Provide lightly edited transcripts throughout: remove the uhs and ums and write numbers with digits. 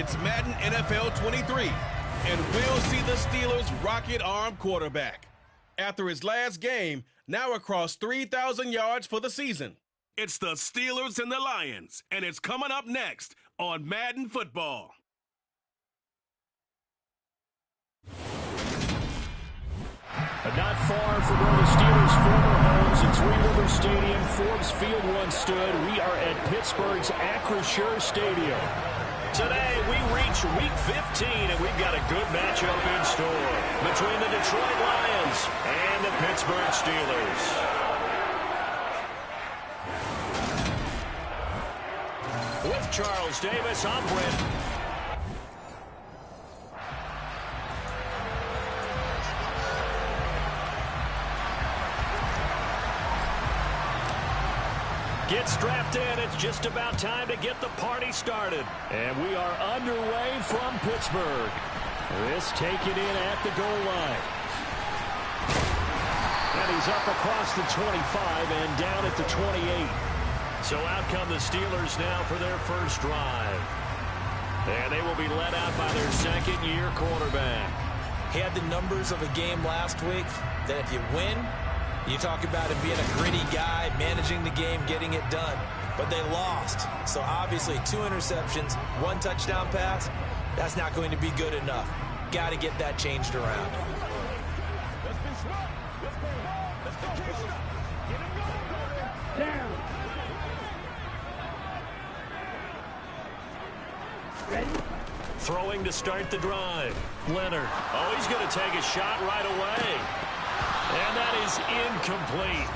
It's Madden NFL 23, and we'll see the Steelers' rocket-armed quarterback. After his last game, now across 3,000 yards for the season. It's the Steelers and the Lions, and it's coming up next on Madden Football. Not far from where the Steelers' former homes at Three River Stadium, Forbes Field once stood, we are at Pittsburgh's Acrisure Stadium. Today, we reach Week 15, and we've got a good matchup in store between the Detroit Lions and the Pittsburgh Steelers. With Charles Davis, I'm Brent. Get strapped in. It's just about time to get the party started. And we are underway from Pittsburgh. This taken in at the goal line. And he's up across the 25 and down at the 28. So out come the Steelers now for their first drive. And they will be led out by their second-year quarterback. He had the numbers of a game last week that if you win, you talk about him being a gritty guy, managing the game, getting it done. But they lost. So obviously 2 interceptions, 1 touchdown pass, that's not going to be good enough. Got to get that changed around. Throwing to start the drive. Leonard. Oh, he's going to take a shot right away. And that is incomplete.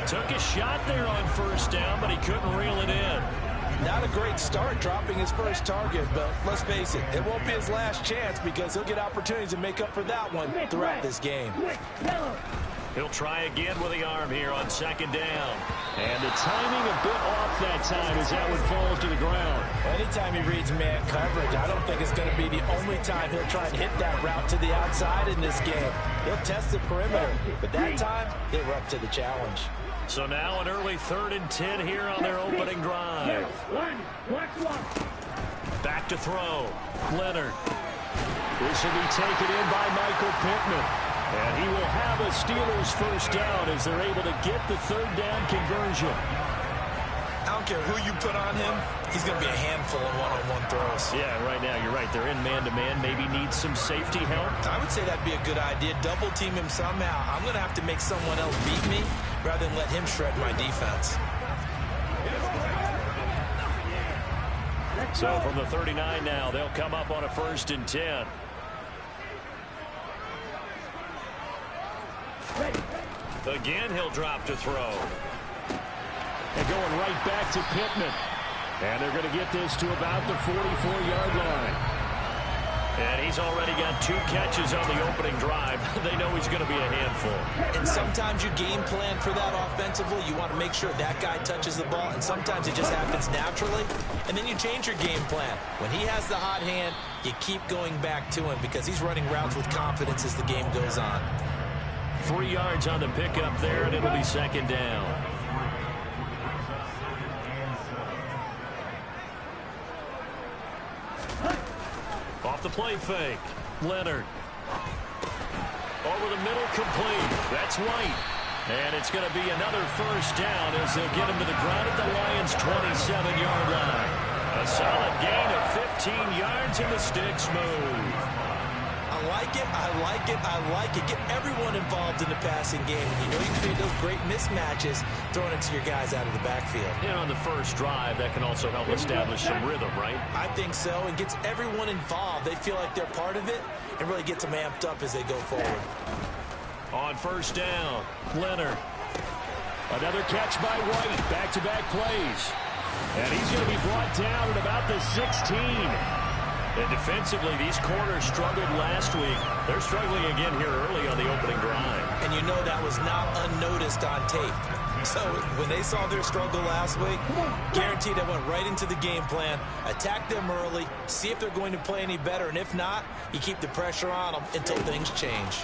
Took a shot there on first down, but he couldn't reel it in. Not a great start dropping his first target, but let's face it, it won't be his last chance because he'll get opportunities to make up for that one throughout this game. He'll try again with the arm here on second down. And the timing a bit off that time as that one falls to the ground. Anytime he reads man coverage, I don't think it's going to be the only time he'll try and hit that route to the outside in this game. He'll test the perimeter, but that time, they were up to the challenge. So now an early 3rd and 10 here on their opening drive. Back to throw. Leonard. This will be taken in by Michael Pittman. And he will have a Steelers first down as they're able to get the 3rd down conversion. I don't care who you put on him, he's going to be a handful in one-on-one throws. Yeah, right now, you're right. They're in man-to-man. Maybe needs some safety help. I would say that'd be a good idea. Double team him somehow. I'm going to have to make someone else beat me rather than let him shred my defense. So from the 39 now, they'll come up on a 1st and 10. Again, he'll drop to throw. And going right back to Pittman. And they're going to get this to about the 44-yard line. And he's already got 2 catches on the opening drive. They know he's going to be a handful. And sometimes you game plan for that offensively. You want to make sure that guy touches the ball, and sometimes it just happens naturally. And then you change your game plan. When he has the hot hand, you keep going back to him because he's running routes with confidence as the game goes on. 3 yards on the pickup there, and it'll be 2nd down. Off the play fake. Leonard. Over the middle, complete. That's White. And it's going to be another first down as they'll get him to the ground at the Lions' 27-yard line. A solid gain of 15 yards, and the sticks move. I like it, I like it, I like it. Get everyone involved in the passing game. And you know you create those great mismatches throwing it to your guys out of the backfield. And on the first drive, that can also help establish some rhythm, right? I think so, and gets everyone involved. They feel like they're part of it and really gets them amped up as they go forward. On first down, Leonard. Another catch by White. Back-to-back plays. And he's going to be brought down at about the 16. And defensively, these corners struggled last week. They're struggling again here early on the opening drive. And you know that was not unnoticed on tape. So when they saw their struggle last week, guaranteed I went right into the game plan, attack them early, see if they're going to play any better. And if not, you keep the pressure on them until things change.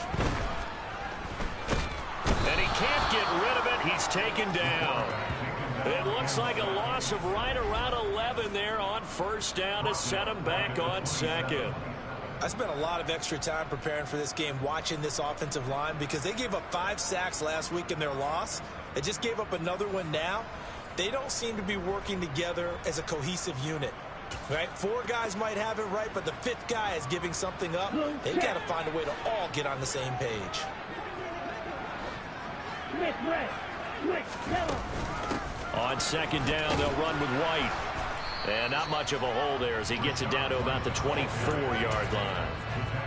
And he can't get rid of it. He's taken down. It looks like a loss of right around 11 there on first down to set him back on second. I spent a lot of extra time preparing for this game watching this offensive line because they gave up 5 sacks last week in their loss. They just gave up another one now. They don't seem to be working together as a cohesive unit. Right? 4 guys might have it right, but the 5th guy is giving something up. They've got to find a way to all get on the same page. On second down, they'll run with White. And not much of a hole there as he gets it down to about the 24-yard line.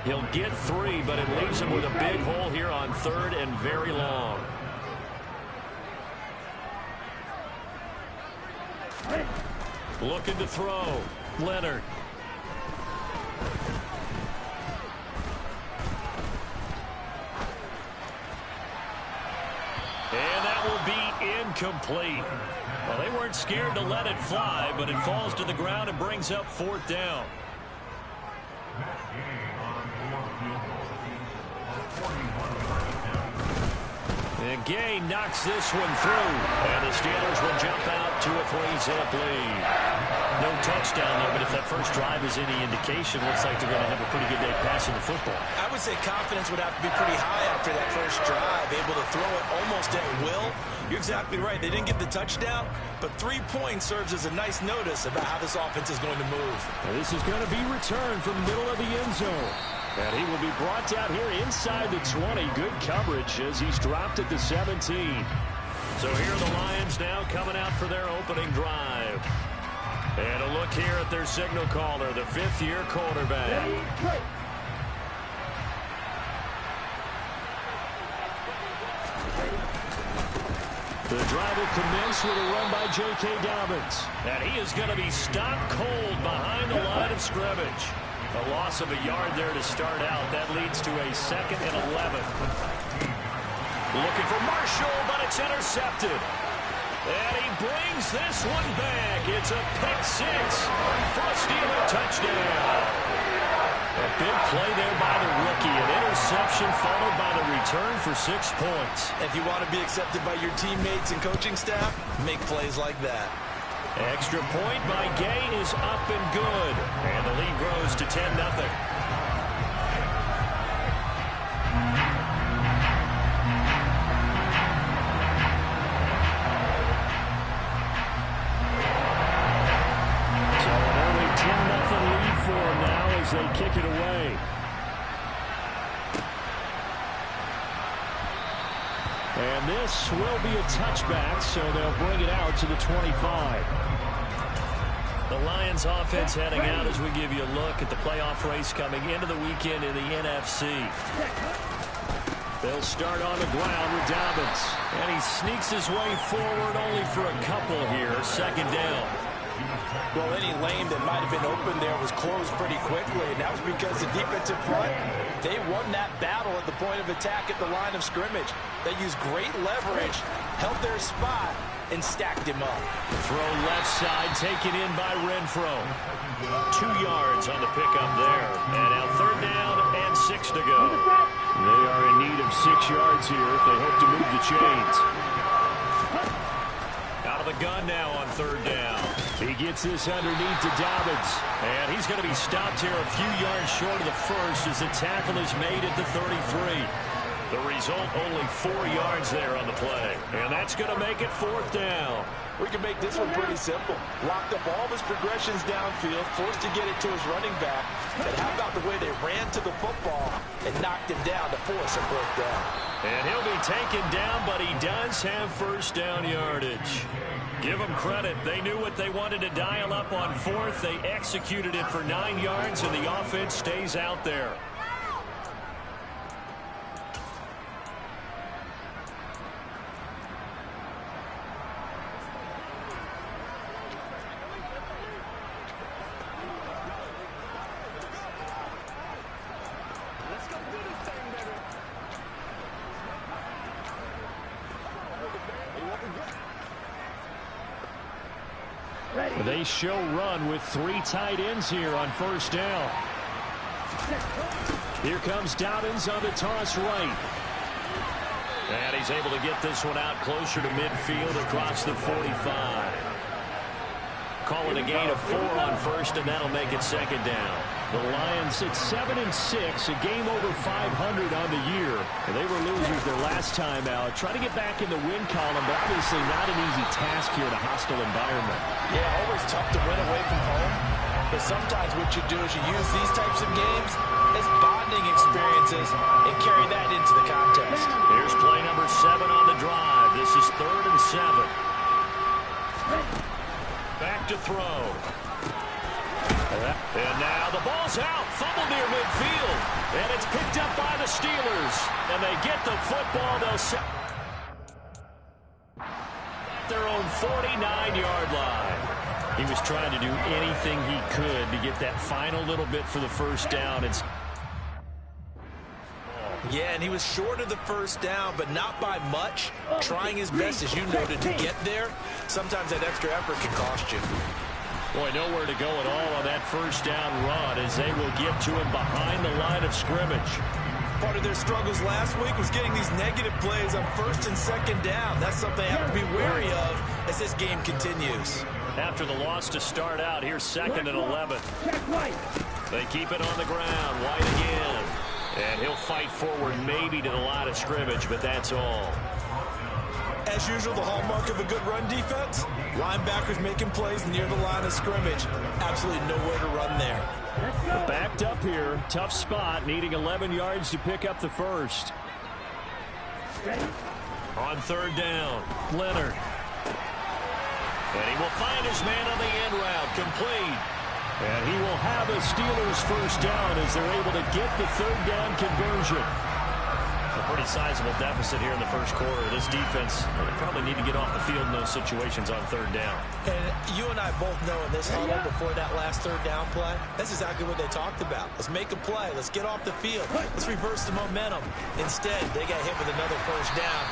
He'll get 3, but it leaves him with a big hole here on third and very long. Looking to throw. Leonard. And that will be incomplete. Well, they weren't scared to let it fly, but it falls to the ground and brings up 4th down. And Gay knocks this one through, and the Steelers will jump out to a 3-zip lead. No touchdown there, but if that first drive is any indication, looks like they're going to have a pretty good day passing the football. I would say confidence would have to be pretty high after that first drive, able to throw it almost at will. You're exactly right. They didn't get the touchdown, but 3 points serves as a nice notice about how this offense is going to move. And this is going to be returned from the middle of the end zone. And he will be brought down here inside the 20. Good coverage as he's dropped at the 17. So here are the Lions now coming out for their opening drive. And a look here at their signal caller, the 5th-year quarterback. The drive will commence with a run by J.K. Dobbins. And he is going to be stopped cold behind the line of scrimmage. A loss of a yard there to start out. That leads to a 2nd and 11. Looking for Marshall, but it's intercepted. And he brings this one back. It's a pick-6 for a Steeler touchdown. A big play there by the rookie. An interception followed by the return for 6 points. If you want to be accepted by your teammates and coaching staff, make plays like that. Extra point by Gay is up and good. And the lead grows to 10-0. They kick it away. And this will be a touchback, so they'll bring it out to the 25. The Lions offense heading out as we give you a look at the playoff race coming into the weekend in the NFC. They'll start on the ground with Dobbins. And he sneaks his way forward only for a couple here. 2nd down. Well, any lane that might have been open there was closed pretty quickly, and that was because the defensive front, they won that battle at the point of attack at the line of scrimmage. They used great leverage, held their spot, and stacked him up. Throw left side, taken in by Renfro. 2 yards on the pickup there. And now 3rd down and 6 to go. They are in need of 6 yards here if they hope to move the chains. Out of the gun now on 3rd down. He gets this underneath to Dobbins. And he's going to be stopped here a few yards short of the first as the tackle is made at the 33. The result, only 4 yards there on the play. And that's going to make it 4th down. We can make this one pretty simple. Locked up all of his progressions downfield, forced to get it to his running back. And how about the way they ran to the football and knocked him down to force a 4th down? And he'll be taken down, but he does have first down yardage. Give them credit. They knew what they wanted to dial up on 4th. They executed it for 9 yards, and the offense stays out there. They show run with 3 tight ends here on first down. Here comes Dobbins on the toss right. And he's able to get this one out closer to midfield across the 45. Calling a gain of 4 on first, and that'll make it second down. The Lions at 7-6, a game over 500 on the year. They were losers their last time out. Trying to get back in the win column, but obviously not an easy task here in a hostile environment. Yeah, always tough to win away from home. But sometimes what you do is you use these types of games as bonding experiences and carry that into the contest. Here's play number 7 on the drive. This is 3rd and 7. Back to throw. And now the ball's out. Fumble near midfield. And it's picked up by the Steelers. And they get the football. They'll set their own 49-yard line. He was trying to do anything he could to get that final little bit for the first down. Yeah, and he was short of the first down, but not by much. Trying his best, as you noted, to get there. Sometimes that extra effort can cost you. Boy, nowhere to go at all on that first down run as they will get to him behind the line of scrimmage. Part of their struggles last week was getting these negative plays on first and second down. That's something they have to be wary of as this game continues. After the loss to start out, here's 2nd and 11. They keep it on the ground. White again. And he'll fight forward maybe to the line of scrimmage, but that's all. As usual, the hallmark of a good run defense, linebackers making plays near the line of scrimmage. Absolutely nowhere to run there. Backed up here. Tough spot, needing 11 yards to pick up the first. On 3rd down, Leonard. And he will find his man on the end route, complete. And he will have a Steelers first down as they're able to get the 3rd down conversion. A pretty sizable deficit here in the first quarter. This defense probably need to get off the field in those situations on 3rd down. And you and I both know in this huddle before that last 3rd down play, that's exactly what they talked about. Let's make a play. Let's get off the field. Let's reverse the momentum. Instead, they got hit with another first down,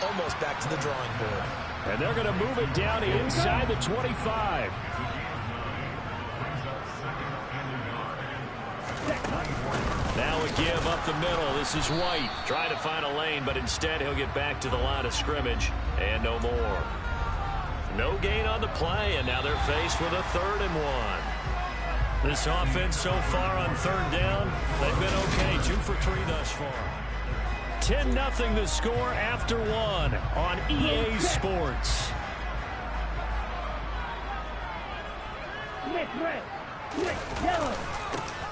almost back to the drawing board. And they're going to move it down inside the 25. Now a give up the middle. This is White. Trying to find a lane, but instead he'll get back to the line of scrimmage. And no more. No gain on the play, and now they're faced with a 3rd and 1. This offense so far on 3rd down, they've been okay. 2 for 3 thus far. 10-0 the score after 1 on EA Sports.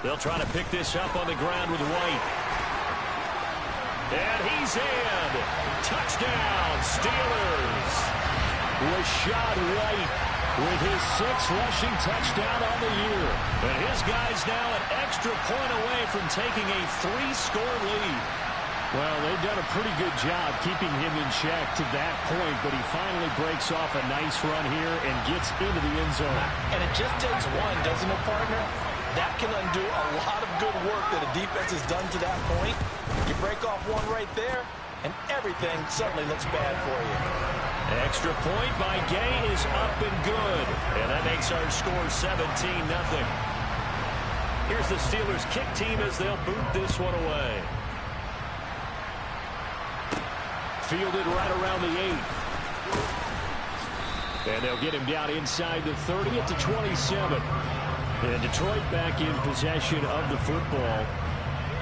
They'll try to pick this up on the ground with White. And he's in. Touchdown, Steelers. Rachaad White with his 6th rushing touchdown on the year. And his guy's now an extra point away from taking a 3-score lead. Well, they've done a pretty good job keeping him in check to that point, but he finally breaks off a nice run here and gets into the end zone. And it just takes one, doesn't it, partner? That can undo a lot of good work that a defense has done to that point. You break off one right there, and everything suddenly looks bad for you. Extra point by Gay is up and good. And that makes our score 17-0. Here's the Steelers kick team as they'll boot this one away. Fielded right around the 8. And they'll get him down inside the 30 at the 27. And Detroit back in possession of the football.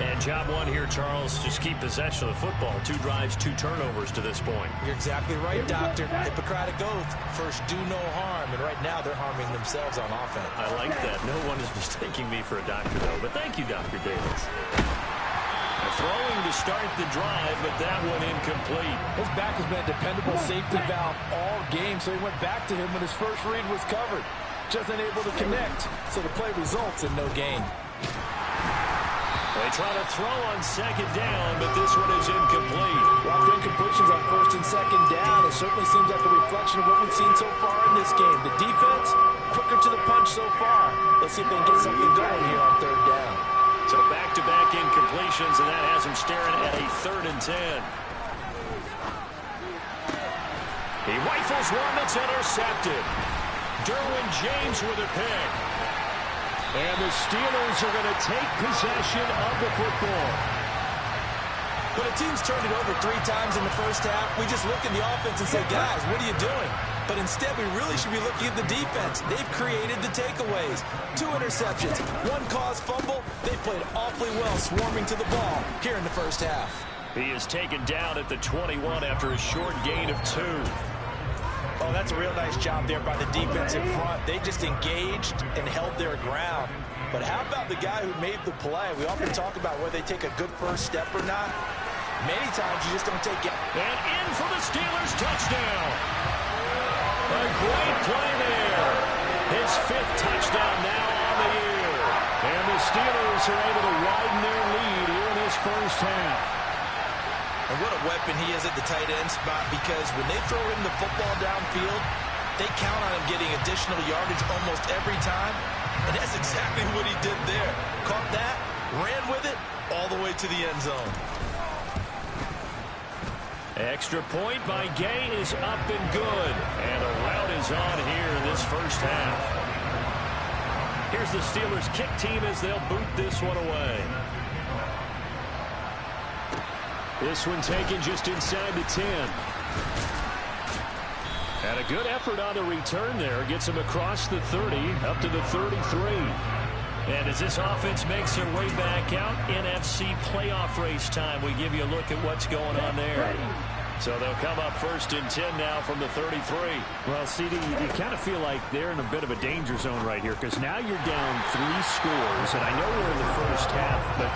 And job one here, Charles, just keep possession of the football. 2 drives, 2 turnovers to this point. You're exactly right, Doctor. Hippocratic oath, first do no harm. And right now they're harming themselves on offense. I like that. No one is mistaking me for a doctor, though. But thank you, Dr. Davis. Throwing to start the drive, but that one incomplete. His back has been a dependable safety valve all game, so he went back to him when his first read was covered. Just unable to connect, so the play results in no gain. They try to throw on 2nd down, but this one is incomplete. Rough incompletions on 1st and 2nd down. It certainly seems like a reflection of what we've seen so far in this game. The defense, quicker to the punch so far. Let's see if they can get something going here on 3rd down. So back-to-back incompletions, and that has him staring at a 3rd and 10. He rifles one that's intercepted. Derwin James with a pick. And the Steelers are going to take possession of the football. When a team's turned it over 3 times in the first half, we just look at the offense and say, guys, what are you doing? But instead, we really should be looking at the defense. They've created the takeaways. 2 interceptions, 1 caused fumble. They played awfully well swarming to the ball here in the first half. He is taken down at the 21 after a short gain of 2. Oh, that's a real nice job there by the defense in front. They just engaged and held their ground. But how about the guy who made the play? We often talk about whether they take a good first step or not. Many times you just don't take it. And in for the Steelers touchdown. A great play there. His 5th touchdown now on the year. And the Steelers are able to widen their lead here in this first half. And what a weapon he is at the tight end spot, because when they throw him the football downfield, they count on him getting additional yardage almost every time. And that's exactly what he did there. Caught that, ran with it, all the way to the end zone. Extra point by Gay is up and good. And a rout is on here in this first half. Here's the Steelers kick team as they'll boot this one away. This one taken just inside the 10. And a good effort on the return there. Gets him across the 30, up to the 33. And as this offense makes their way back out, NFC playoff race time, we give you a look at what's going on there. So they'll come up 1st and 10 now from the 33. Well, CD, you kind of feel like they're in a bit of a danger zone right here, because now you're down 3 scores. And I know we're in the first half, but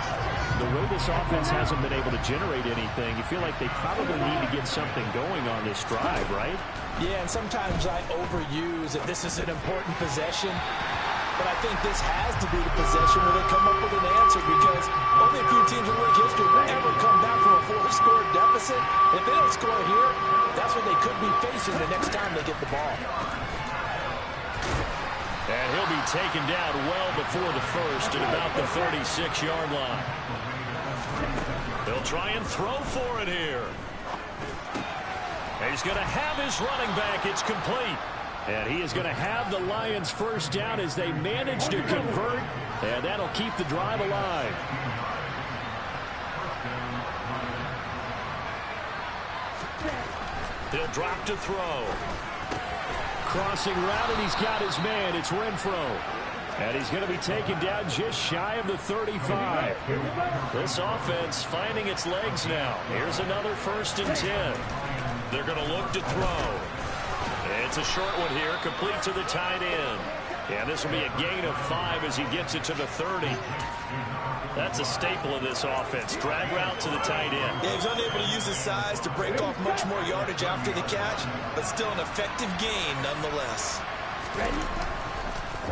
the way this offense hasn't been able to generate anything, you feel like they probably need to get something going on this drive, right? Yeah, and sometimes I overuse that this is an important possession. But I think this has to be the possession where they come up with an answer, because only a few teams in league history will ever come back from a 4-score deficit. If they don't score here, that's what they could be facing the next time they get the ball. And he'll be taken down well before the first at about the 36-yard line. They'll try and throw for it here. And he's going to have his running back. It's complete. And he is going to have the Lions first down as they manage to convert. And that'll keep the drive alive. He'll drop to throw. Crossing route, and he's got his man. It's Renfro. And he's going to be taken down just shy of the 35. This offense finding its legs now. Here's another 1st and 10. They're going to look to throw. It's a short one here, complete to the tight end. And this will be a gain of 5 as he gets it to the 30. That's a staple of this offense. Drag route to the tight end. Yeah, he's unable to use his size to break off much more yardage after the catch, but still an effective gain nonetheless. Ready?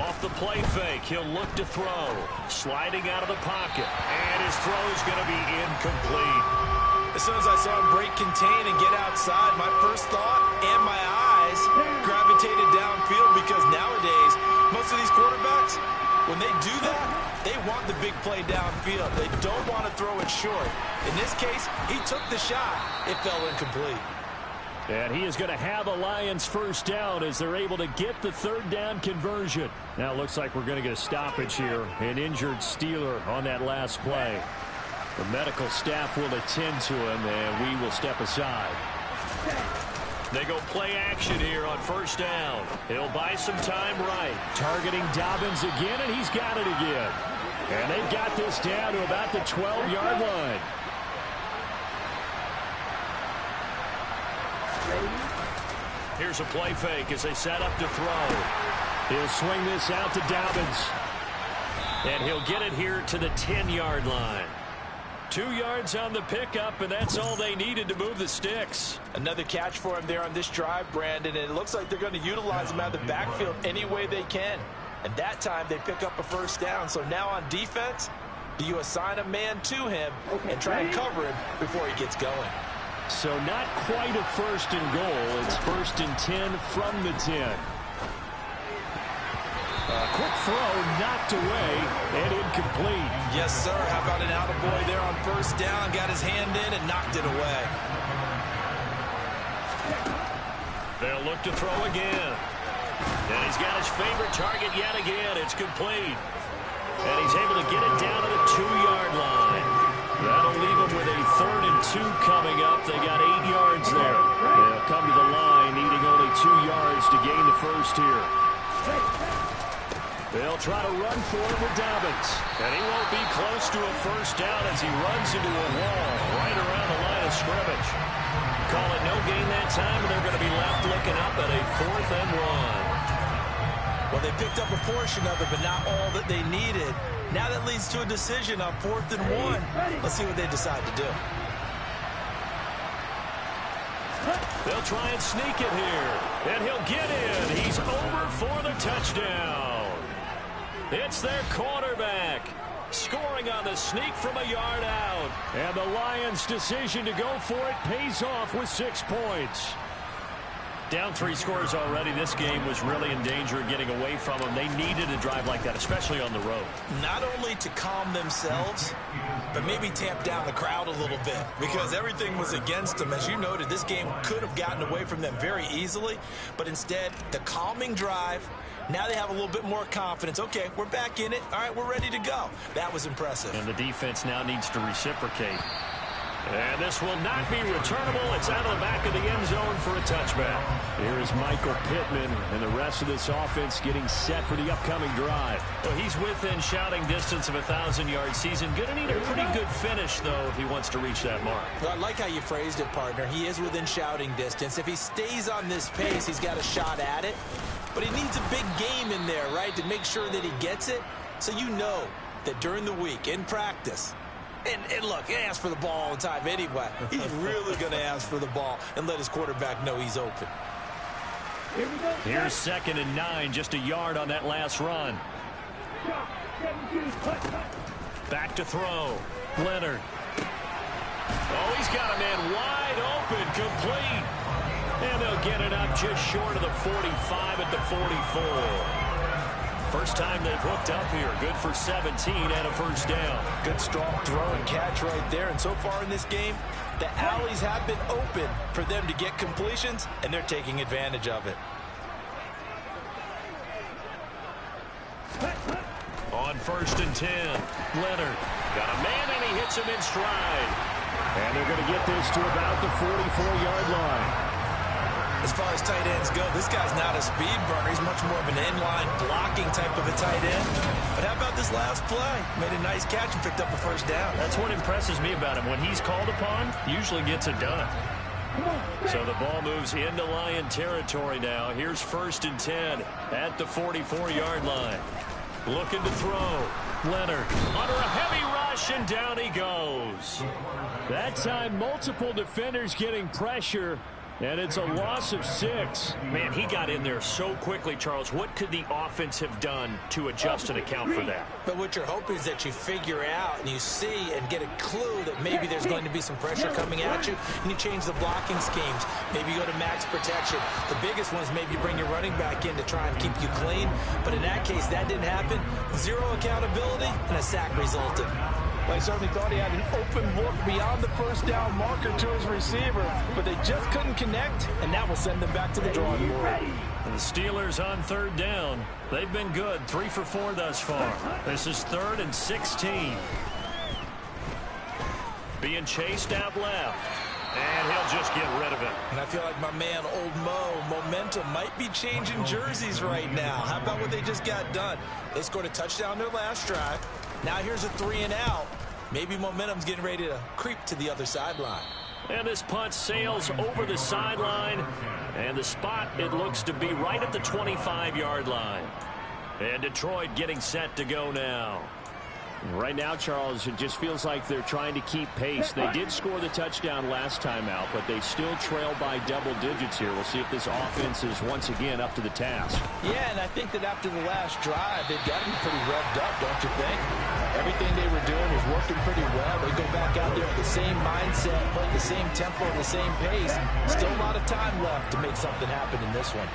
Off the play fake, he'll look to throw. Sliding out of the pocket. And his throw is going to be incomplete. As soon as I saw him break contain and get outside, my first thought and my eyes gravitated downfield, because nowadays, most of these quarterbacks, when they do that, they want the big play downfield. They don't want to throw it short. In this case, he took the shot. It fell incomplete. And he is going to have a Lions first down as they're able to get the 3rd down conversion. Now it looks like we're going to get a stoppage here. An injured Steeler on that last play. The medical staff will attend to him, and we will step aside. They go play action here on 1st down. He'll buy some time right. Targeting Dobbins again, and he's got it again. And they've got this down to about the 12-yard line. Here's a play fake as they set up to throw. He'll swing this out to Dobbins. And he'll get it here to the 10-yard line. 2 yards on the pickup, and that's all they needed to move the sticks. Another catch for him there on this drive, Brandon, and it looks like they're going to utilize him out of the backfield any way they can. And that time they pick up a first down. So now on defense, do you assign a man to him and try and cover him before he gets going? So not quite a 1st and goal. It's 1st and 10 from the 10. Quick throw, knocked away, and incomplete. Yes, sir. How about an attaboy there on 1st down? Got his hand in and knocked it away. They'll look to throw again. And he's got his favorite target yet again. It's complete. And he's able to get it down to the 2-yard line. That'll leave him with a 3rd and first here. They'll try to run for it with Dobbins. And he won't be close to a first down as he runs into a wall right around the line of scrimmage. Call it no gain that time, and they're going to be left looking up at a 4th and 1. Well, they picked up a portion of it, but not all that they needed. Now that leads to a decision on 4th and 1. Let's see what they decide to do. They'll try and sneak it here. And he'll get in. He's over for the touchdown. It's their quarterback. Scoring on the sneak from a yard out. And the Lions' decision to go for it pays off with 6 points. Down 3 scores already. This game was really in danger of getting away from them. They needed a drive like that, especially on the road. Not only to calm themselves, but maybe tamp down the crowd a little bit, because everything was against them. As you noted, this game could have gotten away from them very easily, but instead, the calming drive, now they have a little bit more confidence. Okay, we're back in it. All right, we're ready to go. That was impressive. And the defense now needs to reciprocate. And this will not be returnable. It's out of the back of the end zone for a touchback. Here is Michael Pittman and the rest of this offense getting set for the upcoming drive. Well, he's within shouting distance of a 1,000-yard season. Going to need a pretty good finish, though, if he wants to reach that mark. Well, I like how you phrased it, partner. He is within shouting distance. If he stays on this pace, he's got a shot at it. But he needs a big game in there, right, to make sure that he gets it. So you know that during the week, in practice, and look, he asks for the ball all the time anyway. He's really going to ask for the ball and let his quarterback know he's open. Here's 2nd and 9, just a yard on that last run. Back to throw. Leonard. Oh, he's got a man wide open, complete. And they'll get it up just short of the 45 at the 44. First time they've hooked up here. Good for 17 and a first down. Good strong throw and catch right there. And so far in this game, the alleys have been open for them to get completions, and they're taking advantage of it. On 1st and 10, Leonard got a man, and he hits him in stride. And they're going to get this to about the 44-yard line. As far as tight ends go, this guy's not a speed burner. He's much more of an inline blocking type of a tight end. But how about this last play? Made a nice catch and picked up a first down. That's what impresses me about him. When he's called upon, usually gets it done. So the ball moves into Lion territory now. Here's 1st and 10 at the 44-yard line. Looking to throw. Leonard under a heavy rush, and down he goes. That time, multiple defenders getting pressure. And it's a loss of 6. Man, he got in there so quickly, Charles. What could the offense have done to adjust and account for that? But what you're hoping is that you figure out and you see and get a clue that maybe there's going to be some pressure coming at you, and you change the blocking schemes. Maybe you go to max protection. The biggest one is maybe you bring your running back in to try and keep you clean. But in that case, that didn't happen. 0 accountability, and a sack resulted. Well, he certainly thought he had an open look beyond the first down marker to his receiver, but they just couldn't connect, and that will send them back to the drawing board. And the Steelers on 3rd down. They've been good, 3 for 4 thus far. This is 3rd and 16. Being chased out left, and he'll just get rid of it. And I feel like my man, Old Mo, momentum might be changing jerseys right now. How about what they just got done? They scored a touchdown their last drive. Now here's a 3 and out. Maybe momentum's getting ready to creep to the other sideline. And this punt sails over the sideline. And the spot, it looks to be right at the 25-yard line. And Detroit getting set to go now. Right now, Charles, it just feels like they're trying to keep pace. They did score the touchdown last time out, but they still trail by double digits here. We'll see if this offense is once again up to the task. Yeah, and I think that after the last drive, they've got to be pretty revved up, don't you think? Everything they were doing was working pretty well. They go back out there with the same mindset, playing the same tempo, the same pace. Still a lot of time left to make something happen in this one.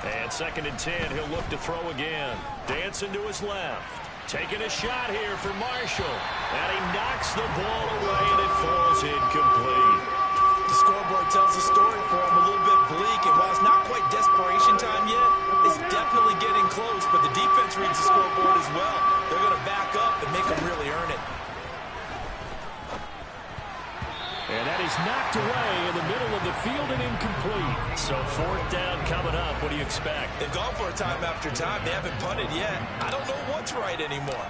And 2nd and 10, he'll look to throw again. Dancing to his left. Taking a shot here for Marshall. And he knocks the ball away, and it falls incomplete. The scoreboard tells the story for him, a little bit bleak. And while it's not quite desperation time yet, it's definitely getting close. But the defense reads the scoreboard as well. They're going to back up and make them really earn it. And that is is knocked away in the middle of the field and incomplete. So 4th down coming up. What do you expect? They've gone for it time after time. They haven't punted yet. I don't know what's right anymore.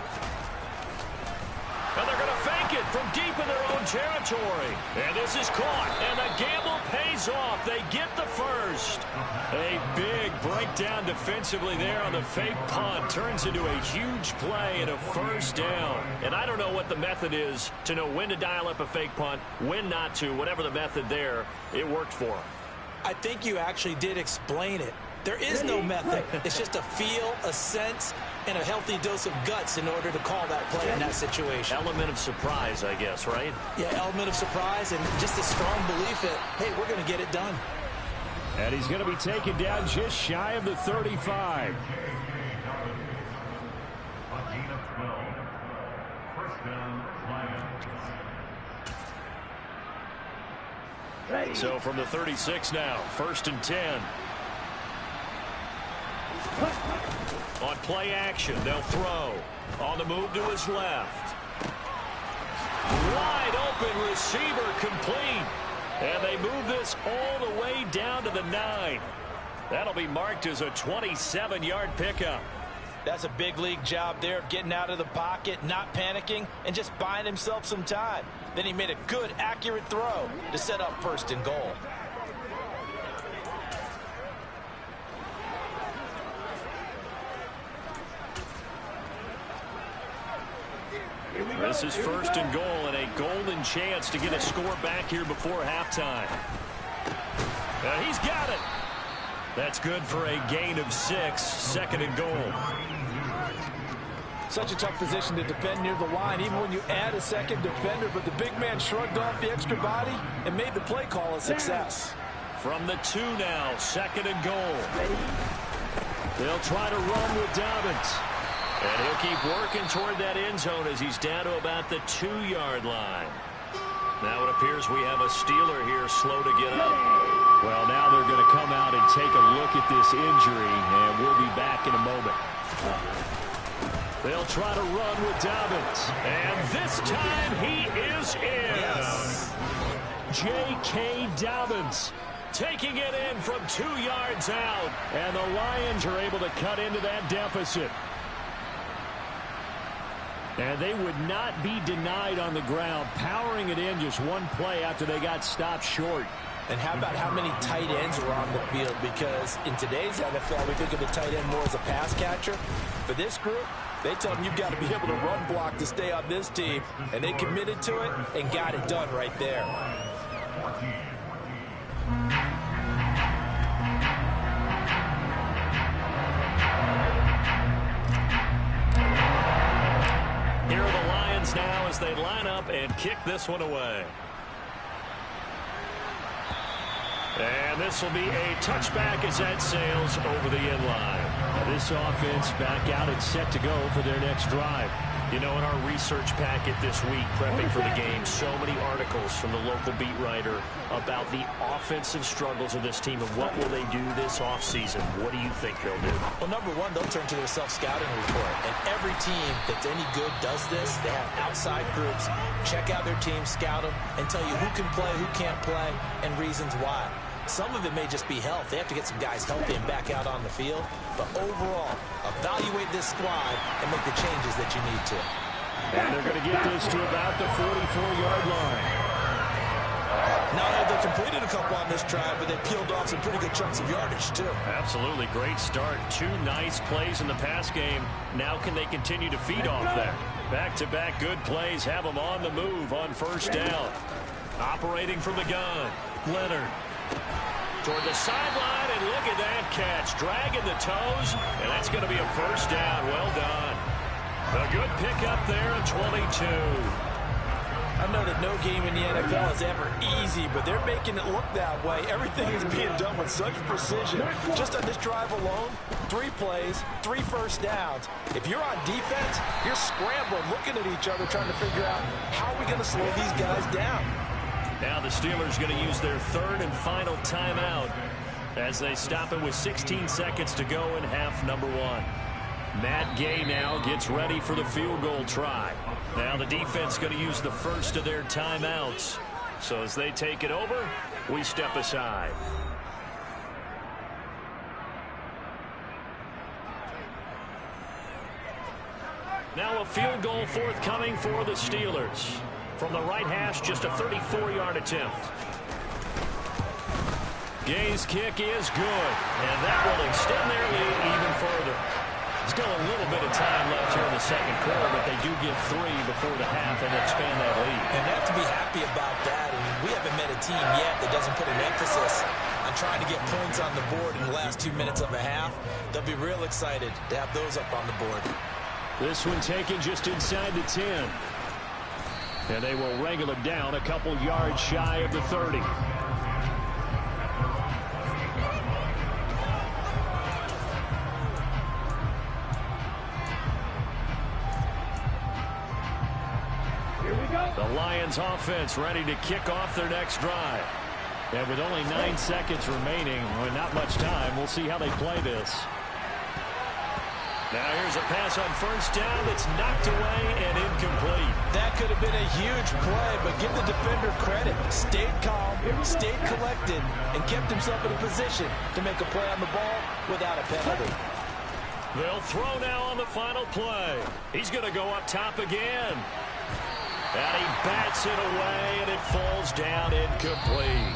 And they're going to fake it from deep in their own territory. And this is caught. And the gamble pays off. They get the first. A big breakdown defensively there on the fake punt. Turns into a huge play and a first down. And I don't know what the method is to know when to dial up a fake punt, when not to. Whatever the method there, it worked for them. I think you actually did explain it. There is no method. It's just a feel, a sense, and a healthy dose of guts in order to call that play in that situation. Element of surprise, I guess, right? Yeah, element of surprise and just a strong belief that, hey, we're going to get it done. And he's going to be taken down just shy of the 35. So from the 36 now, 1st and 10. On play action, they'll throw. On the move to his left. Wide open receiver complete. And they move this all the way down to the 9. That'll be marked as a 27-yard pickup. That's a big league job there of getting out of the pocket, not panicking, and just buying himself some time. Then he made a good, accurate throw to set up 1st and goal. This is 1st and goal and a golden chance to get a score back here before halftime. He's got it. That's good for a gain of 6, 2nd and goal. Such a tough position to defend near the line, even when you add a second defender, but the big man shrugged off the extra body and made the play call a success. From the 2 now, 2nd and goal. They'll try to run with Dobbins. And he'll keep working toward that end zone as he's down to about the 2-yard line. Now it appears we have a Steeler here slow to get up. Well, now they're going to come out and take a look at this injury, and we'll be back in a moment. They'll try to run with Dobbins. And this time he is in. Yes. J.K. Dobbins taking it in from 2 yards out. And the Lions are able to cut into that deficit. And they would not be denied on the ground, powering it in just one play after they got stopped short. And how about how many tight ends were on the field? Because in today's NFL, we think of the tight end more as a pass catcher. For this group, they tell them you've got to be able to run block to stay on this team. And they committed to it and got it done right there. Here are the Lions now as they line up and kick this one away. And this will be a touchback as that sails over the end line. This offense back out and set to go for their next drive. You know, in our research packet this week, prepping for the game, so many articles from the local beat writer about the offensive struggles of this team and what will they do this offseason. What do you think they'll do? Well, number one, they'll turn to their self-scouting report. And every team that's any good does this. They have outside groups, check out their team, scout them, and tell you who can play, who can't play, and reasons why. Some of it may just be health. They have to get some guys healthy and back out on the field. But overall, evaluate this squad and make the changes that you need to. And they're going to get this to about the 44-yard line. Now, they've completed a couple on this drive, but they peeled off some pretty good chunks of yardage, too. Absolutely. Great start. 2 nice plays in the pass game. Now can they continue to feed off that? Back-to-back good plays have them on the move on 1st down. Operating from the gun, Leonard. Toward the sideline, and look at that catch. Dragging the toes, and that's going to be a 1st down. Well done. A good pickup there at 22. I know that no game in the NFL is ever easy, but they're making it look that way. Everything is being done with such precision. Just on this drive alone, 3 plays, 3 1st downs. If you're on defense, you're scrambling, looking at each other, trying to figure out how are we going to slow these guys down. Now the Steelers going to use their 3rd and final timeout as they stop it with 16 seconds to go in half number 1. Matt Gay now gets ready for the field goal try. Now the defense going to use the first of their timeouts. So as they take it over, we step aside. Now a field goal forthcoming for the Steelers. From the right hash, just a 34-yard attempt. Gay's kick is good, and that will extend their lead even further. Still a little bit of time left here in the second quarter, but they do get 3 before the half and expand that lead. And they have to be happy about that. And we haven't met a team yet that doesn't put an emphasis on trying to get points on the board in the last 2 minutes of a half. They'll be real excited to have those up on the board. This one taken just inside the 10. And they will wrangle it down a couple yards shy of the 30. The Lions offense ready to kick off their next drive. And with only 9 seconds remaining, with not much time, we'll see how they play this. Now here's a pass on first down that's knocked away and incomplete. That could have been a huge play, but give the defender credit. Stayed calm, stayed collected, and kept himself in a position to make a play on the ball without a penalty. They'll throw now on the final play. He's going to go up top again. And he bats it away, and it falls down incomplete.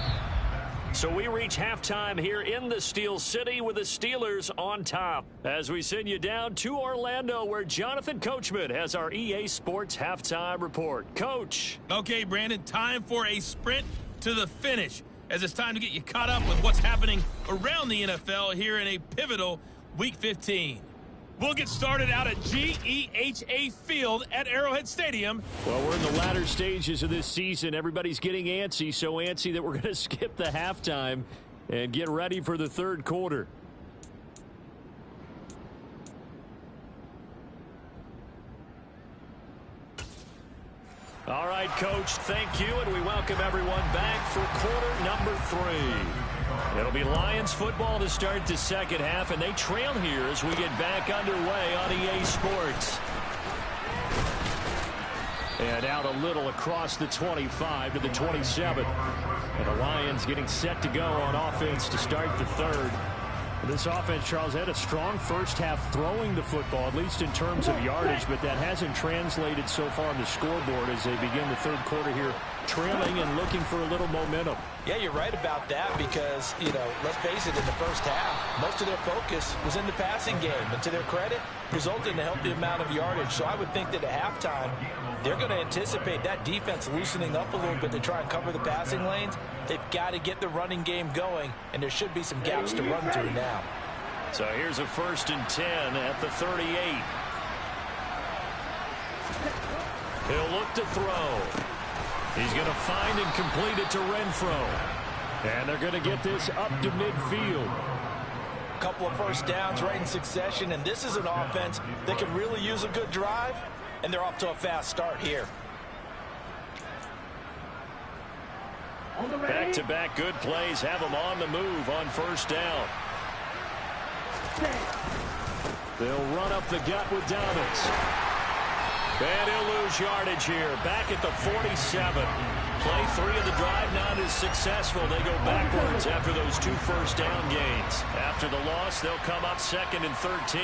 So we reach halftime here in the Steel City with the Steelers on top. As we send you down to Orlando, where Jonathan Coachman has our EA Sports halftime report. Coach. Okay, Brandon, time for a sprint to the finish, as it's time to get you caught up with what's happening around the NFL here in a pivotal Week 15. We'll get started out at GEHA Field at Arrowhead Stadium. Well, we're in the latter stages of this season. Everybody's getting antsy, so antsy that we're going to skip the halftime and get ready for the third quarter. All right, Coach, thank you, and we welcome everyone back for quarter number 3. It'll be Lions football to start the second half, and they trail here as we get back underway on EA Sports. And out a little across the 25 to the 27. And the Lions getting set to go on offense to start the third. This offense, Charles, had a strong first half throwing the football, at least in terms of yardage, but that hasn't translated so far on the scoreboard as they begin the third quarter here, trailing and looking for a little momentum. Yeah, you're right about that because, let's face it, in the first half, most of their focus was in the passing game. And to their credit, resulted in a healthy amount of yardage. So I would think that at halftime, they're going to anticipate that defense loosening up a little bit to try and cover the passing lanes. They've got to get the running game going, and there should be some gaps to run through now. So here's a 1st and 10 at the 38. He'll look to throw. He's going to find and complete it to Renfro. And they're going to get this up to midfield. A couple of first downs right in succession, and this is an offense that could really use a good drive, and they're off to a fast start here. Back-to-back good plays have them on the move on first down. They'll run up the gut with Dobbins. And he'll lose yardage here. Back at the 47. Play 3 of the drive not as successful. They go backwards after those 2 first down gains. After the loss, they'll come up 2nd and 13.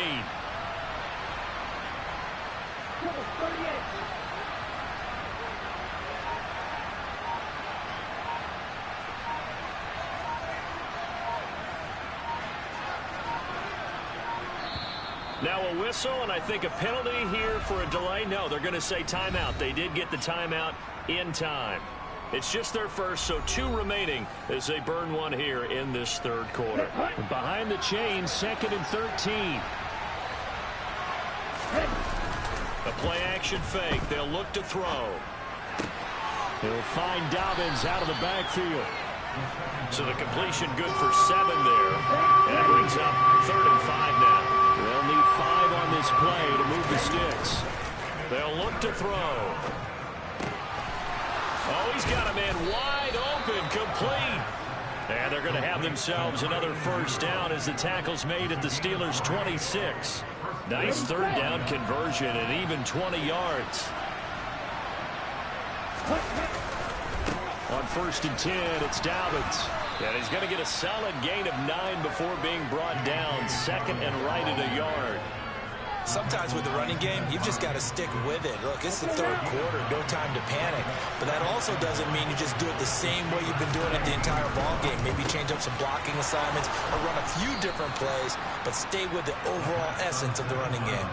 Now a whistle, and I think a penalty here for a delay. No, they're going to say timeout. They did get the timeout in time. It's just their first, so 2 remaining as they burn 1 here in this third quarter. Behind the chain, 2nd and 13. A play-action fake. They'll look to throw. He'll find Dobbins out of the backfield. So the completion good for 7 there. And that brings up 3rd and 5 now. They'll need 5 on this play to move the sticks. They'll look to throw. Oh, he's got a man wide open, complete. And they're going to have themselves another first down as the tackle's made at the Steelers' 26. Nice third down conversion and even 20 yards. On 1st and 10, it's Dobbins. And he's going to get a solid gain of 9 before being brought down. Second and right at a yard. Sometimes with the running game, you've just got to stick with it. Look, it's the third quarter, no time to panic. But that also doesn't mean you just do it the same way you've been doing it the entire ball game. Maybe change up some blocking assignments or run a few different plays, but stay with the overall essence of the running game.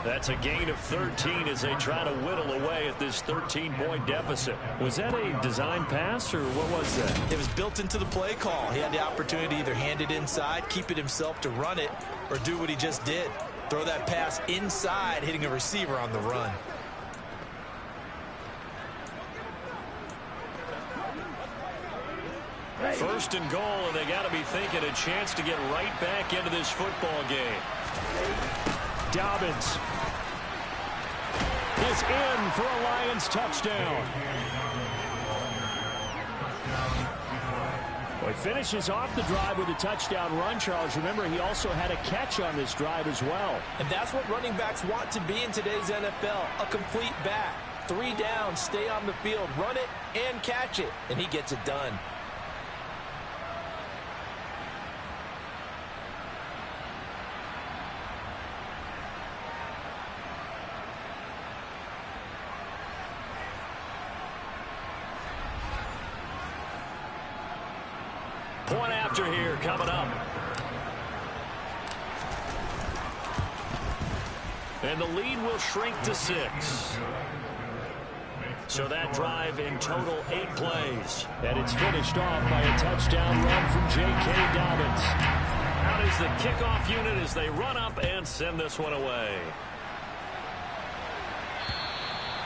That's a gain of 13 as they try to whittle away at this 13-point deficit. Was that a design pass, or what was that? It was built into the play call. He had the opportunity to either hand it inside, keep it himself to run it, or do what he just did. Throw that pass inside, hitting a receiver on the run. First and goal, and they got to be thinking a chance to get right back into this football game. Dobbins is in for a Lions touchdown. Well, he finishes off the drive with a touchdown run, Charles. Remember, he also had a catch on this drive as well. And that's what running backs want to be in today's NFL, a complete back. 3 down, stay on the field, run it, and catch it. And he gets it done. Point after here coming up. And the lead will shrink to 6. So that drive in total 8 plays. And it's finished off by a touchdown run from J.K. Dobbins. Out is the kickoff unit as they run up and send this one away.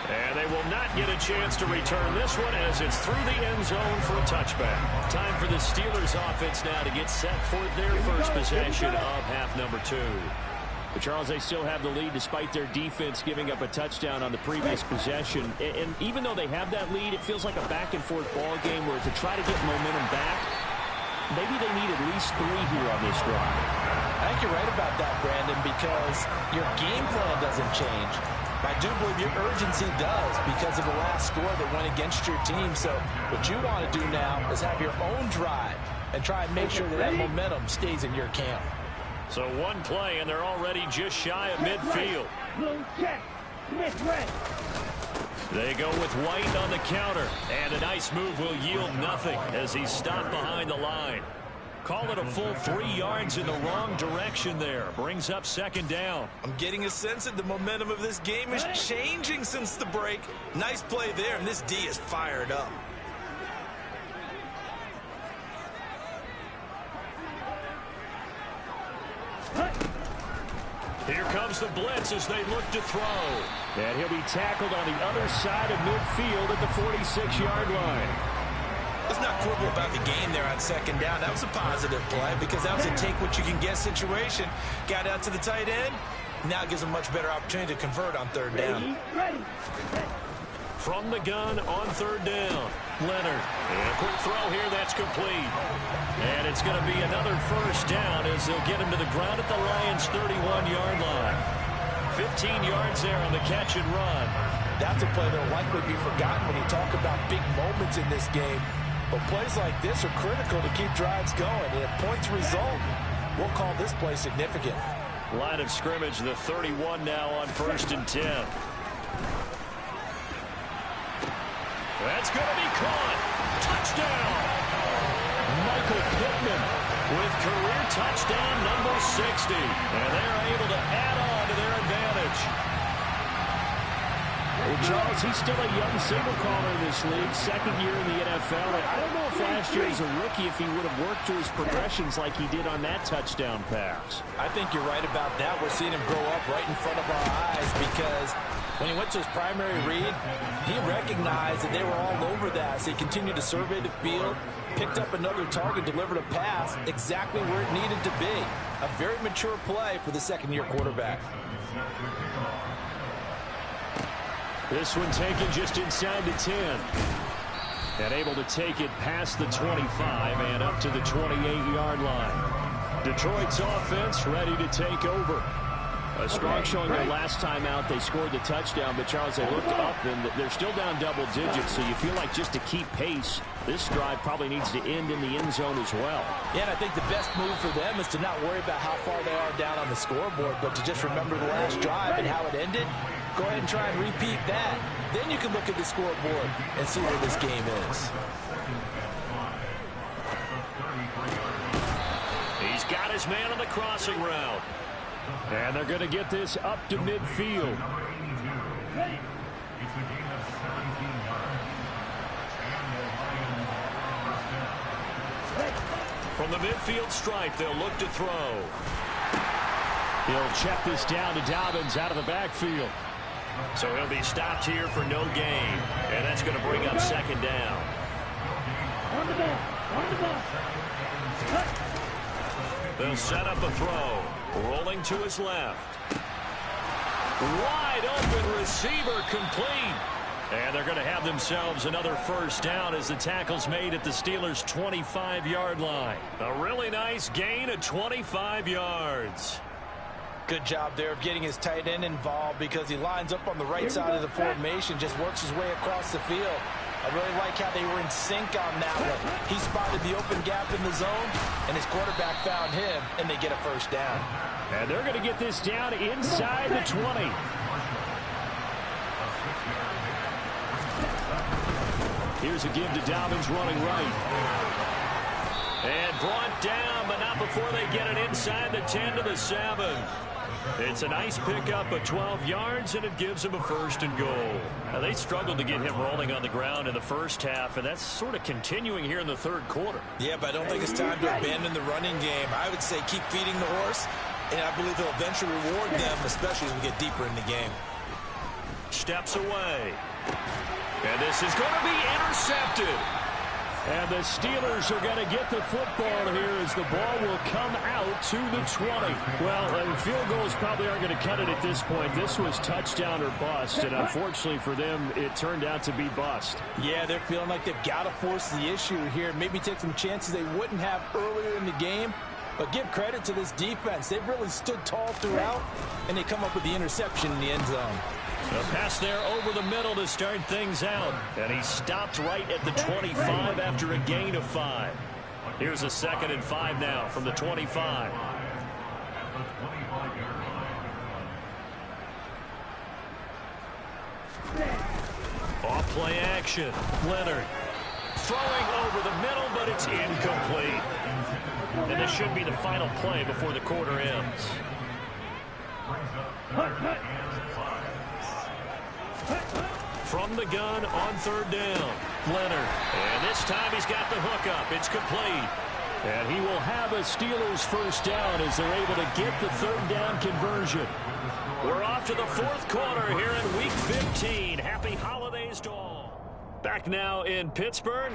And they will not get a chance to return this one as it's through the end zone for a touchback. Time for the Steelers offense now to get set for their first possession of half number 2. But Charles, they still have the lead despite their defense giving up a touchdown on the previous possession. And even though they have that lead, it feels like a back-and-forth ball game where to try to get momentum back, maybe they need at least 3 here on this drive. I think you're right about that, Brandon, because your game plan doesn't change. I do believe your urgency does because of the last score that went against your team. So what you want to do now is have your own drive and try and make sure that momentum stays in your camp. So one play, and they're already just shy of midfield. They go with White on the counter, and a nice move will yield nothing as he's stopped behind the line. Call it a full 3 yards in the wrong direction there. Brings up second down. I'm getting a sense that the momentum of this game is changing since the break. Nice play there, and this D is fired up. Here comes the blitz as they look to throw. And he'll be tackled on the other side of midfield at the 46-yard line. Let's not quibble about the game there on second down. That was a positive play because that was a take-what-you-can-get situation. Got out to the tight end. Now gives a much better opportunity to convert on third down. From the gun on third down, Leonard. And a quick throw here, that's complete. And it's going to be another first down as they'll get him to the ground at the Lions' 31-yard line. 15 yards there on the catch and run. That's a play that will likely be forgotten when you talk about big moments in this game. But plays like this are critical to keep drives going. And if points result, we'll call this play significant. Line of scrimmage, the 31 now on 1st and 10. That's going to be caught. Touchdown. Michael Pittman with career touchdown number 60. And they're able to add on to their advantage. Well, Charles, he's still a young signal caller in this league, second year in the NFL. And I don't know if last year as a rookie if he would have worked through his progressions like he did on that touchdown pass. I think you're right about that. We're seeing him grow up right in front of our eyes because when he went to his primary read, he recognized that they were all over that. So he continued to survey the field, picked up another target, delivered a pass exactly where it needed to be. A very mature play for the second-year quarterback. This one taken just inside the 10. And able to take it past the 25 and up to the 28-yard line. Detroit's offense ready to take over. A strong showing their last time out. They scored the touchdown, but Charles, they looked up and they're still down double digits, so you feel like just to keep pace, this drive probably needs to end in the end zone as well. Yeah, and I think the best move for them is to not worry about how far they are down on the scoreboard, but to just remember the last drive and how it ended. Go ahead and try and repeat that. Then you can look at the scoreboard and see where this game is. He's got his man on the crossing route. And they're going to get this up to midfield. From the midfield stripe, they'll look to throw. He'll check this down to Dobbins out of the backfield. So he'll be stopped here for no gain. And that's going to bring up second down. They'll set up a throw. Rolling to his left. Wide open receiver complete. And they're going to have themselves another first down as the tackle's made at the Steelers' 25-yard line. A really nice gain of 25 yards. Good job there of getting his tight end involved because he lines up on the right side of the formation, just works his way across the field. I really like how they were in sync on that one. He spotted the open gap in the zone, and his quarterback found him, and they get a first down. And they're going to get this down inside the 20. Here's a give to Dobbins running right. And brought down, but not before they get it inside the 10 to the 7. It's a nice pickup of 12 yards, and it gives them a first and goal. Now, they struggled to get him rolling on the ground in the first half, and that's sort of continuing here in the third quarter. Yeah, but I don't think it's time to abandon the running game. I would say keep feeding the horse, and I believe he'll eventually reward them, especially as we get deeper in the game. Steps away. And this is going to be intercepted. And the Steelers are going to get the football here as the ball will come out to the 20. Well, field goals probably aren't going to cut it at this point. This was touchdown or bust, and unfortunately for them, it turned out to be bust. Yeah, they're feeling like they've got to force the issue here. Maybe take some chances they wouldn't have earlier in the game. But give credit to this defense. They've really stood tall throughout, and they come up with the interception in the end zone. A pass there over the middle to start things out. And he stopped right at the 25 after a gain of 5. Here's a 2nd and 5 now from the 25. Off play action. Leonard throwing over the middle, but it's incomplete. And this should be the final play before the quarter ends. From the gun on 3rd down. Leonard. And this time he's got the hook up. It's complete. And he will have a Steelers first down as they're able to get the 3rd down conversion. We're off to the 4th quarter here in Week 15. Happy holidays to all. Back now in Pittsburgh.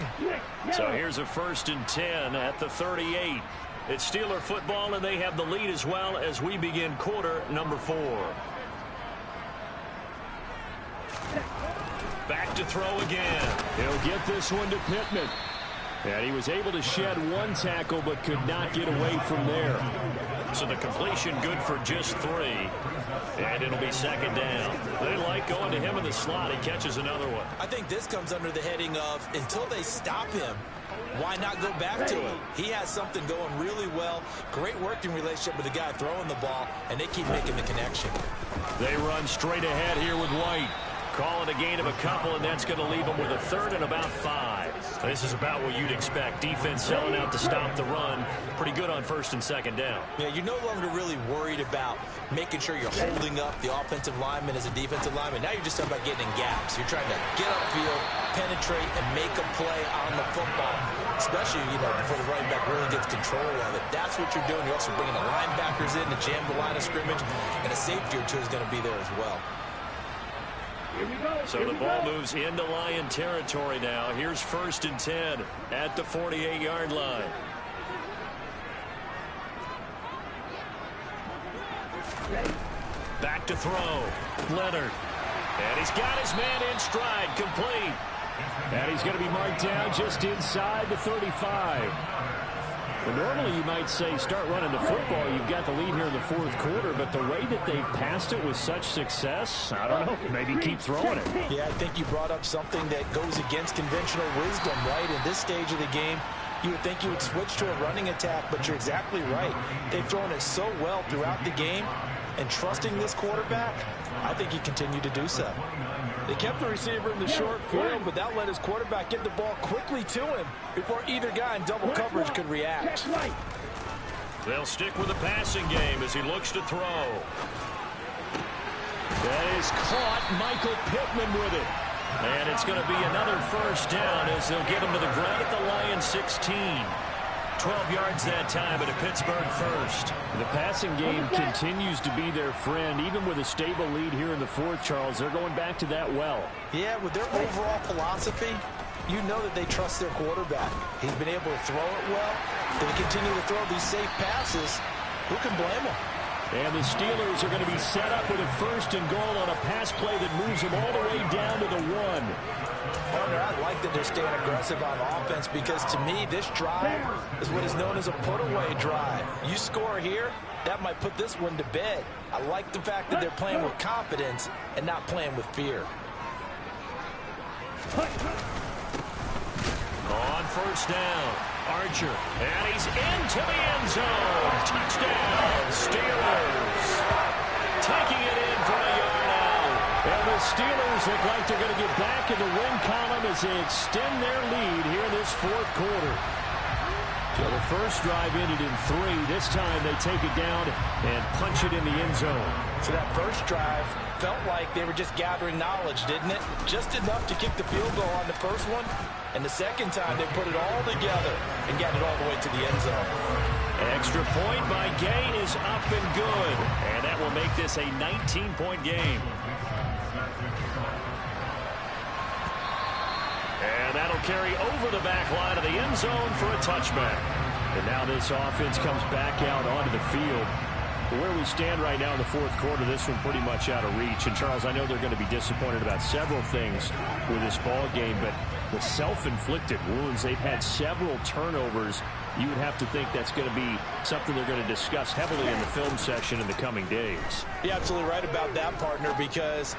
So here's a 1st and 10 at the 38. It's Steeler football, and they have the lead as well as we begin quarter number 4. Back to throw again. He'll get this one to Pittman. And he was able to shed one tackle but could not get away from there. So the completion good for just 3. And it'll be 2nd down. They like going to him in the slot. He catches another one. I think this comes under the heading of until they stop him, why not go back to it? He has something going really well. Great working relationship with the guy throwing the ball, and they keep making the connection. They run straight ahead here with White. Call it a gain of a couple, and that's going to leave them with a 3rd and about 5. This is about what you'd expect. Defense selling out to stop the run. Pretty good on 1st and 2nd down. Yeah, you're no longer really worried about making sure you're holding up the offensive lineman as a defensive lineman. Now you're just talking about getting in gaps. You're trying to get upfield, penetrate, and make a play on the football, especially, before the running back really gets control of it. That's what you're doing. You're also bringing the linebackers in to jam the line of scrimmage, and a safety or two is going to be there as well. So the ball moves into Lion territory now. Here's 1st and 10 at the 48-yard line. Back to throw. Leonard. And he's got his man in stride, complete. And he's going to be marked down just inside the 35. Well, normally you might say start running the football. You've got the lead here in the fourth quarter, but the way that they've passed it with such success, I don't know, maybe keep throwing it. Yeah, I think you brought up something that goes against conventional wisdom, right? In this stage of the game, you would think you would switch to a running attack, but you're exactly right. They've thrown it so well throughout the game, and trusting this quarterback, I think he continued to do so. They kept the receiver in the short field, but that let his quarterback get the ball quickly to him before either guy in double coverage could react. They'll stick with the passing game as he looks to throw. That is caught. Michael Pittman with it. And it's going to be another first down as they'll get him to the ground at the Lions 16. 12 yards that time, but a Pittsburgh first. The passing game continues to be their friend. Even with a stable lead here in the fourth, Charles, they're going back to that well. Yeah, with their overall philosophy, you know that they trust their quarterback. He's been able to throw it well. They continue to throw these safe passes. Who can blame them? And the Steelers are going to be set up with a first and goal on a pass play that moves them all the way down to the 1. Partner, I like that they're staying aggressive on offense because to me, this drive is what is known as a put-away drive. You score here, that might put this one to bed. I like the fact that they're playing with confidence and not playing with fear. On first down, Archer, and he's into the end zone. Touchdown, Steelers. Taking it in for a yard out. And the Steelers look like they're going to get back in the win column as they extend their lead here in this fourth quarter. So the first drive ended in 3. This time they take it down and punch it in the end zone. So that first drive felt like they were just gathering knowledge, didn't it? Just enough to kick the field goal on the first one. And the second time, they put it all together and got it all the way to the end zone. Extra point by Gain is up and good. And that will make this a 19-point game. And that'll carry over the back line of the end zone for a touchback. And now this offense comes back out onto the field. Where we stand right now in the fourth quarter, this one pretty much out of reach. And, Charles, I know they're going to be disappointed about several things with this ball game, but the self-inflicted wounds, they've had several turnovers. You would have to think that's going to be something they're going to discuss heavily in the film session in the coming days. You're absolutely right about that, partner, because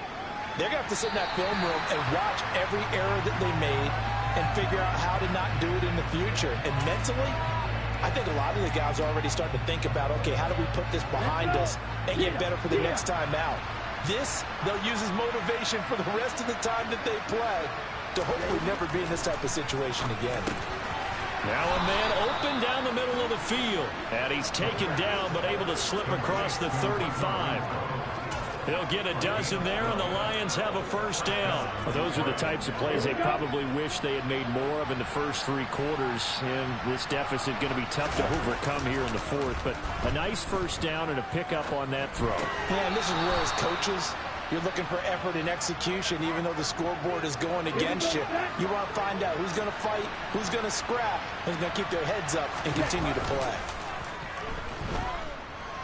they're going to have to sit in that film room and watch every error that they made and figure out how to not do it in the future. And mentally, I think a lot of the guys are already starting to think about, okay, how do we put this behind us and get better for the next time out? This, they'll use as motivation for the rest of the time that they play to hopefully never be in this type of situation again. Now a man open down the middle of the field. And he's taken down, but able to slip across the 35. They'll get a dozen there, and the Lions have a first down. Well, those are the types of plays they probably wish they had made more of in the first 3 quarters. And this deficit going to be tough to overcome here in the fourth. But a nice first down and a pickup on that throw. Yeah, and this is where as coaches, you're looking for effort and execution, even though the scoreboard is going against you. You want to find out who's going to fight, who's going to scrap, who's going to keep their heads up and continue to play.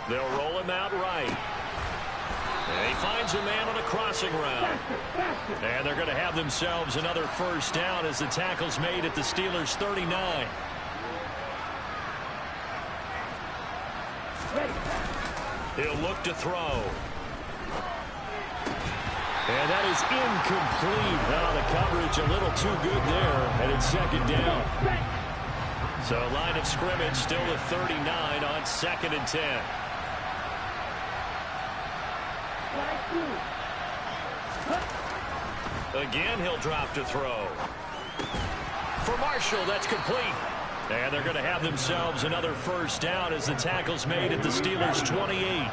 They'll roll him out right. And he finds a man on a crossing route. And they're going to have themselves another first down as the tackle's made at the Steelers' 39. He'll look to throw. And that is incomplete. Oh, the coverage a little too good there. And it's second down. So line of scrimmage still at 39 on 2nd and 10. Again, he'll drop to throw. For Marshall, that's complete. And they're going to have themselves another first down as the tackle's made at the Steelers' 28.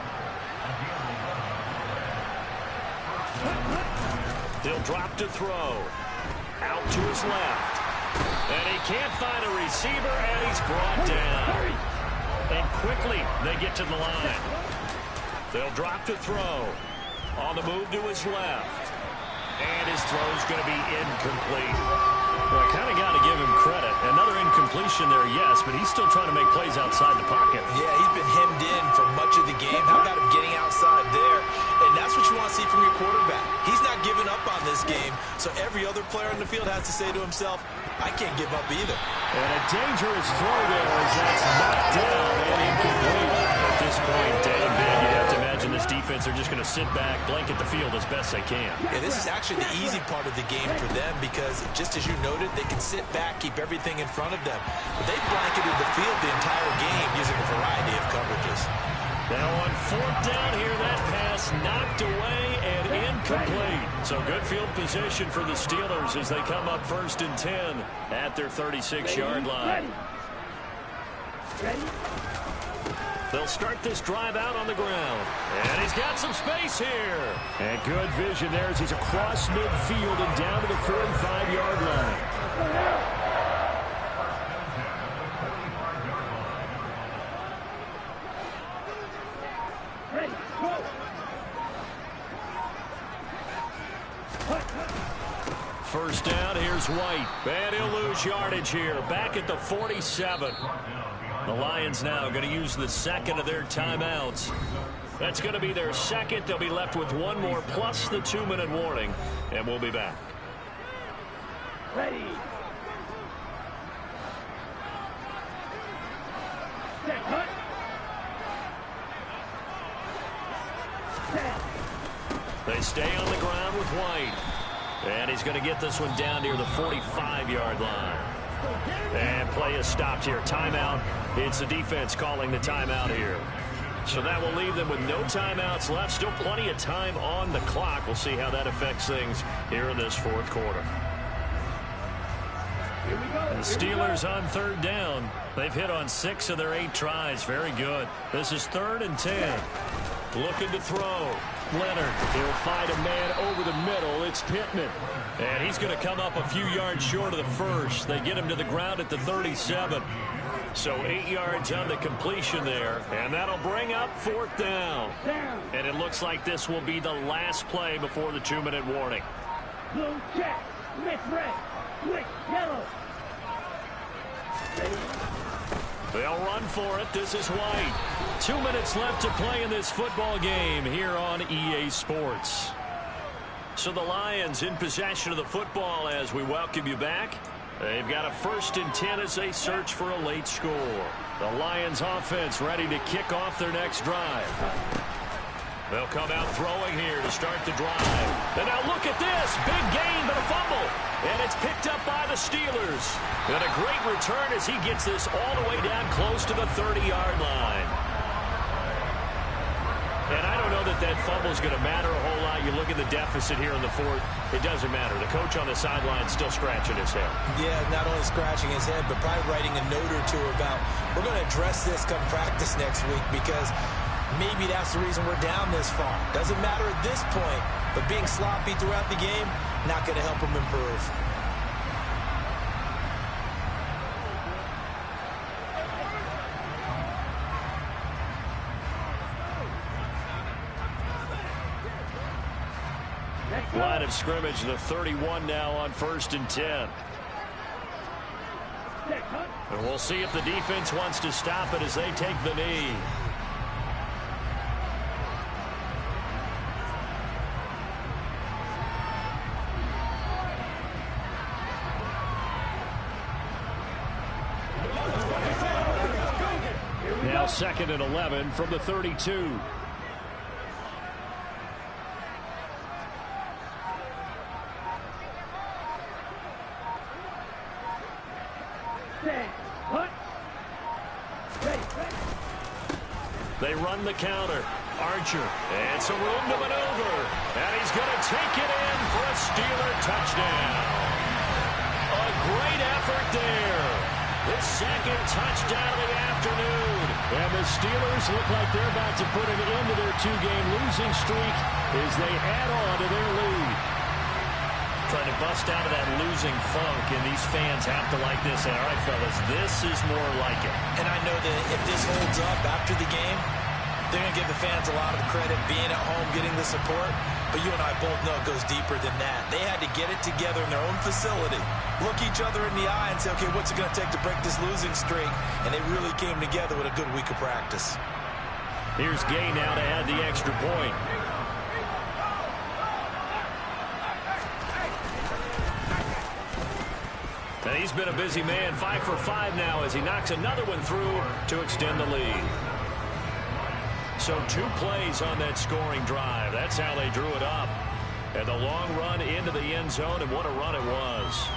He'll drop to throw. Out to his left. And he can't find a receiver, and he's brought down. And quickly, they get to the line. They'll drop to throw. On the move to his left. And his throw's going to be incomplete. Well, I kind of got to give him credit. Another incompletion there, yes, but he's still trying to make plays outside the pocket. Yeah, he's been hemmed in for much of the game. How about him getting outside there and And that's what you want to see from your quarterback. He's not giving up on this game, so every other player in the field has to say to himself, I can't give up either. And a dangerous throw there as that's knocked down and incomplete. At this point, Dave, you'd have to imagine this defense are just going to sit back, blanket the field as best they can. Yeah, this is actually the easy part of the game for them because, just as you noted, they can sit back, keep everything in front of them. But they blanketed the field the entire game using a variety of coverages. Now on fourth down here, that pass knocked away and incomplete. So good field position for the Steelers as they come up 1st and 10 at their 36-yard line. They'll start this drive out on the ground. And he's got some space here. And good vision there as he's across midfield and down to the 45-yard line. First down, here's White. And he'll lose yardage here, back at the 47. The Lions now going to use the second of their timeouts. That's going to be their second. They'll be left with one more, plus the 2-minute warning, and we'll be back. Ready. Set, hut. Set. They stay on the ground with White. And he's going to get this one down near the 45-yard line. And play is stopped here. Timeout. It's the defense calling the timeout here. So that will leave them with no timeouts left. Still plenty of time on the clock. We'll see how that affects things here in this fourth quarter. The Steelers on third down. They've hit on 6 of their 8 tries. Very good. This is 3rd and 10. Looking to throw. Leonard. He'll find a man over the middle. It's Pittman. And he's going to come up a few yards short of the first. They get him to the ground at the 37. So 8 yards on the completion there. And that'll bring up 4th down. And it looks like this will be the last play before the 2-minute warning. Blue check. Miss red. Quick yellow. They'll run for it. This is White. 2 minutes left to play in this football game here on EA Sports. So the Lions in possession of the football as we welcome you back. They've got a 1st and 10 as they search for a late score. The Lions offense ready to kick off their next drive. They'll come out throwing here to start the drive. And now look at this. Big gain, but a fumble. And it's picked up by the Steelers. And a great return as he gets this all the way down close to the 30-yard line. And I don't know that that fumble is going to matter a whole lot. You look at the deficit here in the 4th. It doesn't matter. The coach on the sideline is still scratching his head. Yeah, not only scratching his head, but probably writing a note or two about, we're going to address this come practice next week because maybe that's the reason we're down this far. Doesn't matter at this point, but being sloppy throughout the game, not going to help him improve. Line of scrimmage, the 31 now on 1st and 10. And we'll see if the defense wants to stop it as they take the knee. Now 2nd and 11 from the 32. They run the counter. Archer. And some room to maneuver. And he's going to take it in for a Steeler touchdown. A great effort there. His 2nd touchdown of the afternoon. And the Steelers look like they're about to put an end to their 2-game losing streak as they add on to their lead. Trying to bust out of that losing funk, and these fans have to like this. And, all right, fellas, this is more like it. And I know that if this holds up after the game, they're going to give the fans a lot of credit being at home, getting the support. But you and I both know it goes deeper than that. They had to get it together in their own facility, look each other in the eye and say, okay, what's it going to take to break this losing streak? And they really came together with a good week of practice. Here's Gay now to add the extra point. he's been a busy man, 5 for 5 now as he knocks another one through to extend the lead. So 2 plays on that scoring drive. That's how they drew it up. And the long run into the end zone, and what a run it was.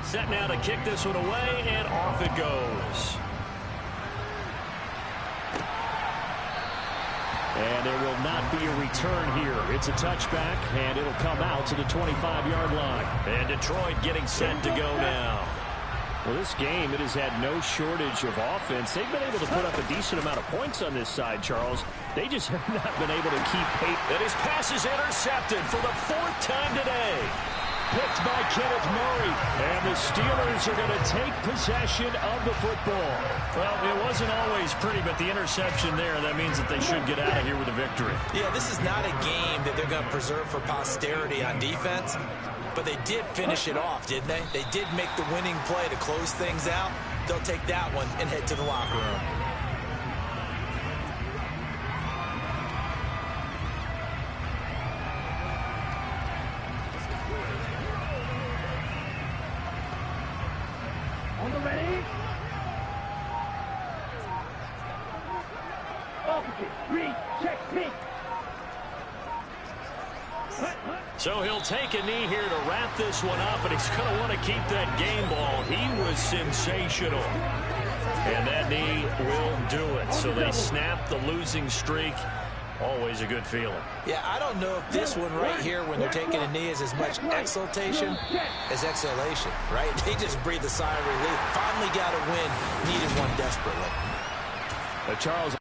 Set now to kick this one away, and off it goes. And there will not be a return here. It's a touchback, and it'll come out to the 25-yard line. And Detroit getting set to go now. Well, this game, it has had no shortage of offense. They've been able to put up a decent amount of points on this side, Charles. They just have not been able to keep pace. And his pass is intercepted for the 4th time today. Picked by Kenneth Murray. And the Steelers are going to take possession of the football. Well, it wasn't always pretty, but the interception there, that means that they should get out of here with a victory. Yeah, this is not a game that they're going to preserve for posterity on defense. But they did finish it off, didn't they? They did make the winning play to close things out. They'll take that one and head to the locker room. On the ready. Opposite. Read. Check. Pink. So he'll take a knee here to wrap this one up, and he's going to want to keep that game ball. He was sensational. And that knee will do it. So they snap the losing streak. Always a good feeling. Yeah, I don't know if this one right here, when they're taking a knee, is as much exultation as exhalation, right? They just breathe a sigh of relief. Finally got a win. Needed one desperately. Charles.